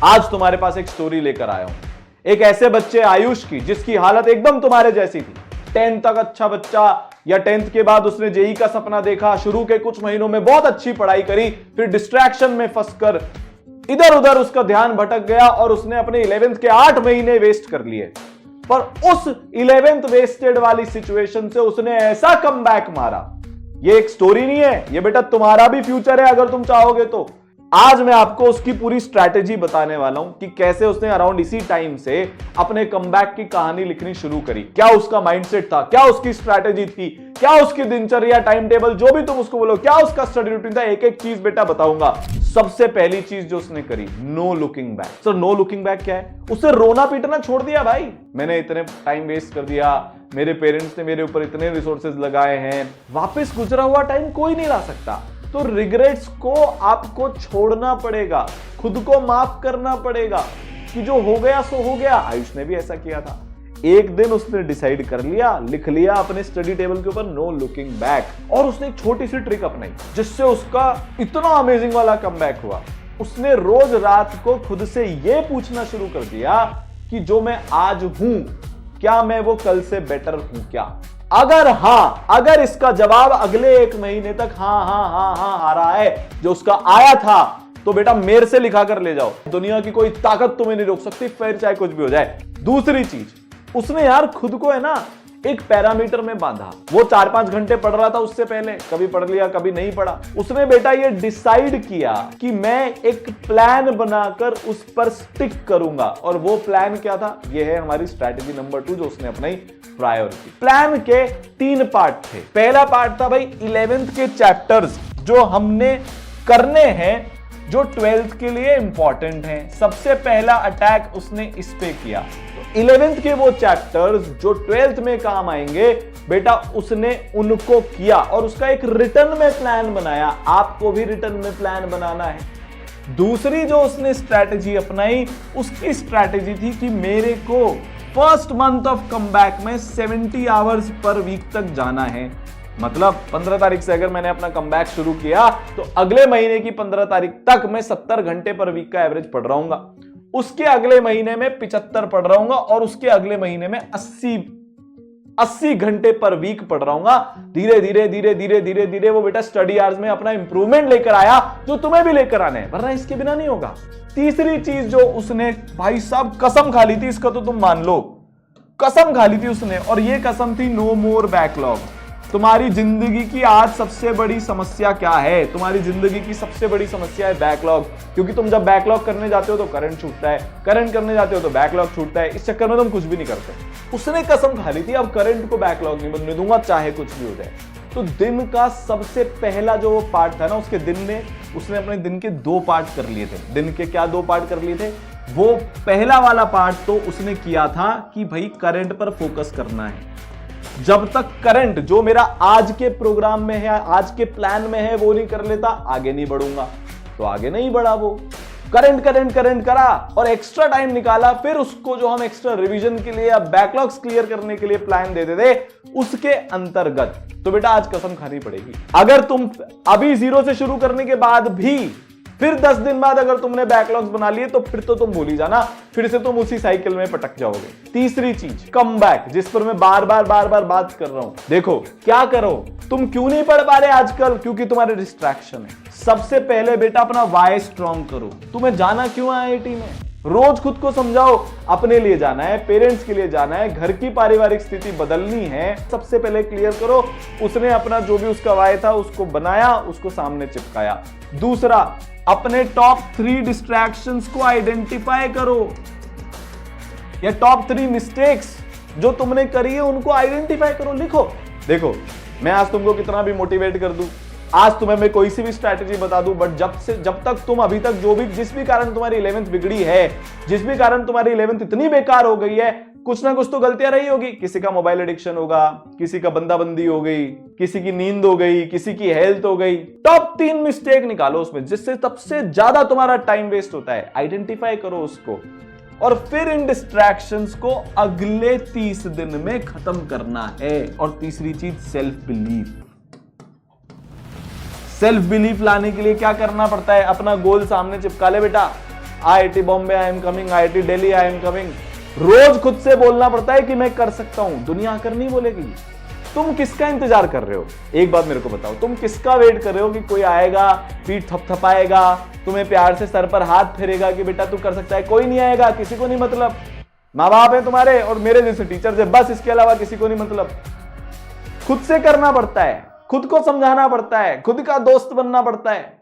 आज तुम्हारे पास एक स्टोरी लेकर आया हूं, एक ऐसे बच्चे आयुष की जिसकी हालत एकदम तुम्हारे जैसी थी। 10th तक अच्छा बच्चा, या 10th के बाद उसने जेई का सपना देखा, शुरू के कुछ महीनों में बहुत अच्छी पढ़ाई करी, फिर डिस्ट्रैक्शन में फंसकर इधर उधर उसका ध्यान भटक गया और उसने अपने 11th के 8 महीने वेस्ट कर लिए। पर उस 11th वेस्टेड वाली सिचुएशन से उसने ऐसा कमबैक मारा। ये एक स्टोरी नहीं है, ये बेटा तुम्हारा भी फ्यूचर है अगर तुम चाहोगे तो। आज मैं आपको उसकी पूरी स्ट्रैटेजी बताने वाला हूं कि कैसे उसने अराउंड इसी टाइम से अपने कमबैक की कहानी लिखनी शुरू करी। क्या उसका माइंडसेट था, क्या उसकी स्ट्रैटेजी थी, क्या उसकी दिनचर्या, टाइम टेबल, जो भी तुम उसको बोलो, क्या उसका स्टडी रूटीन था, एक एक चीज बेटा बताऊंगा। सबसे पहली चीज जो उसने करी, no looking back. Sir no looking back क्या है? उसने रोना पीटना छोड़ दिया। भाई मैंने इतने टाइम वेस्ट कर दिया, मेरे पेरेंट्स ने मेरे ऊपर इतने रिसोर्सेज लगाए हैं, वापस गुजरा हुआ टाइम कोई नहीं ला सकता। तो रिग्रेट्स को आपको छोड़ना पड़ेगा, खुद को माफ करना पड़ेगा कि जो हो गया सो हो गया। आयुष ने भी ऐसा किया था। एक दिन उसने डिसाइड कर लिया, लिख लिया अपने स्टडी टेबल के ऊपर नो लुकिंग बैक, और उसने एक छोटी सी ट्रिक अपनाई जिससे उसका इतना अमेजिंग वाला कमबैक हुआ। उसने रोज रात को खुद से यह पूछना शुरू कर दिया कि जो मैं आज हूं, क्या मैं वो कल से बेटर हूं क्या? अगर इसका जवाब अगले 1 महीने तक हाँ आ रहा है जो उसका आया था, तो बेटा मेरे से लिखा कर ले जाओ। दुनिया की कोई ताकत तुम्हें नहीं रोक सकती, फिर चाहे कुछ भी हो जाए। दूसरी चीज, उसने यार खुद को है ना एक पैरामीटर में बांधा। वो 4-5 घंटे पढ़ रहा था उससे पहले, कभी पढ़ लिया कभी नहीं पढ़ा। उसने बेटा ये डिसाइड किया कि मैं एक प्लान बनाकर उस पर स्टिक करूंगा। और वो प्लान क्या था? ये है हमारी स्ट्रैटेजी नंबर 2 जो उसने अपनाई, प्रायोरिटी। प्लान के 3 पार्ट थे। पहला पार्ट था भाई 11th के चैप्टर्स जो हमने करने हैं, जो 12th के लिए इंपॉर्टेंट हैं। सबसे पहला अटैक उसने इस पे किया। तो 11th के वो चैप्टर्स जो 12th में काम आएंगे बेटा, उसने उनको किया और उसका एक रिटर्न में प्लान बनाया। आपको भी रिटर्न में प्लान बनाना है। दूसरी जो उसने स्ट्रैटेजी अपनाई, उसकी स्ट्रैटेजी थी कि मेरे को फर्स्ट मंथ ऑफ कमबैक में 70 आवर्स पर वीक तक जाना है। मतलब 15 तारीख से अगर मैंने अपना कमबैक शुरू किया तो अगले महीने की 15 तारीख तक मैं 70 घंटे पर वीक का एवरेज पढ़ रहा हूंगा, उसके अगले महीने में 75 पढ़ रहा हूंगा, और उसके अगले महीने में 80 घंटे पर वीक पढ़ रहा हूंगा। धीरे धीरे वो बेटा स्टडी आवर्स में अपना इंप्रूवमेंट लेकर आया, जो तुम्हें भी लेकर आना है, वरना इसके बिना नहीं होगा। तीसरी चीज जो उसने भाई साहब कसम खा ली थी, इसका तो तुम मान लो, कसम खा ली थी उसने, और ये कसम थी नो मोर बैकलॉग। तुम्हारी जिंदगी की आज सबसे बड़ी समस्या क्या है? तुम्हारी जिंदगी की सबसे बड़ी समस्या है बैकलॉग। क्योंकि तुम जब बैकलॉग करने जाते हो तो करंट छूटता है, करंट करने जाते हो तो बैकलॉग छूटता है। इस चक्कर में तुम कुछ भी नहीं करते। उसने कसम खा ली थी अब करंट को बैकलॉग नहीं बनने दूंगा, चाहे कुछ भी हो जाए। तो दिन का सबसे पहला जो पार्ट था ना, उसके दिन में उसने अपने दिन के 2 पार्ट कर लिए थे। दिन के क्या 2 पार्ट कर लिए थे? वो पहला वाला पार्ट तो उसने किया था कि भाई करंट पर फोकस करना है। जब तक करंट जो मेरा आज के प्रोग्राम में है, आज के प्लान में है, वो नहीं कर लेता, आगे नहीं बढ़ूंगा। तो आगे नहीं बढ़ा, वो करंट करा और एक्स्ट्रा टाइम निकाला। फिर उसको जो हम एक्स्ट्रा रिवीजन के लिए या बैकलॉग्स क्लियर करने के लिए प्लान देते थे, उसके अंतर्गत तो बेटा आज कसम खानी पड़ेगी। अगर तुम अभी 0 से शुरू करने के बाद भी फिर 10 दिन बाद अगर तुमने बैकलॉग्स बना लिए, तो फिर तो तुम भूल ही जाना, फिर से तुम उसी साइकिल में पटक जाओगे। तीसरी चीज कमबैक, जिस पर मैं बार बार बात कर रहा हूं। देखो क्या करो, तुम क्यों नहीं पढ़ पा रहे आजकल? क्योंकि तुम्हारे डिस्ट्रैक्शन है। सबसे पहले बेटा अपना वाई स्ट्रॉन्ग करो। तुम्हें जाना क्यों है आईआईटी में? रोज खुद को समझाओ, अपने लिए जाना है, पेरेंट्स के लिए जाना है, घर की पारिवारिक स्थिति बदलनी है। सबसे पहले क्लियर करो। उसने अपना जो भी उसका वाई था उसको बनाया, उसको सामने चिपकाया। दूसरा, अपने टॉप 3 डिस्ट्रैक्शंस को आइडेंटिफाई करो, या टॉप 3 मिस्टेक्स जो तुमने करी है उनको आइडेंटिफाई करो, लिखो। देखो मैं आज तुमको कितना भी मोटिवेट कर दूं, आज तुम्हें मैं कोई सी भी स्ट्रैटेजी बता दूं, बट जब तक तुम अभी तक जिस भी कारण तुम्हारी 11th बिगड़ी है, जिस भी कारण तुम्हारी 11th इतनी बेकार हो गई है, कुछ ना कुछ तो गलतियां रही होगी। किसी का मोबाइल एडिक्शन होगा, किसी का बंदाबंदी हो गई, किसी की नींद हो गई, किसी की हेल्थ हो गई। टॉप 3 मिस्टेक निकालो उसमें जिससे सबसे ज्यादा तुम्हारा टाइम वेस्ट होता है, आइडेंटिफाई करो उसको, और फिर इन डिस्ट्रैक्शंस को अगले 30 दिन में खत्म करना है। और तीसरी चीज सेल्फ बिलीफ। सेल्फ बिलीफ लाने के लिए क्या करना पड़ता है? अपना गोल सामने चिपका ले बेटा। IIT Bombay I am coming, IIT Delhi I am coming. रोज खुद से बोलना पड़ता है कि मैं कर सकता हूं, दुनिया आकर नहीं बोलेगी। तुम किसका इंतजार कर रहे हो? एक बात मेरे को बताओ, तुम किसका वेट कर रहे हो कि कोई आएगा, पीठ थपथपाएगा, तुम्हें प्यार से सर पर हाथ फेरेगा कि बेटा तू कर सकता है? कोई नहीं आएगा, किसी को नहीं मतलब। माँ बाप है तुम्हारे और मेरे जैसे टीचर है, बस इसके अलावा किसी को नहीं मतलब। खुद से करना पड़ता है, खुद को समझाना पड़ता है, खुद का दोस्त बनना पड़ता है।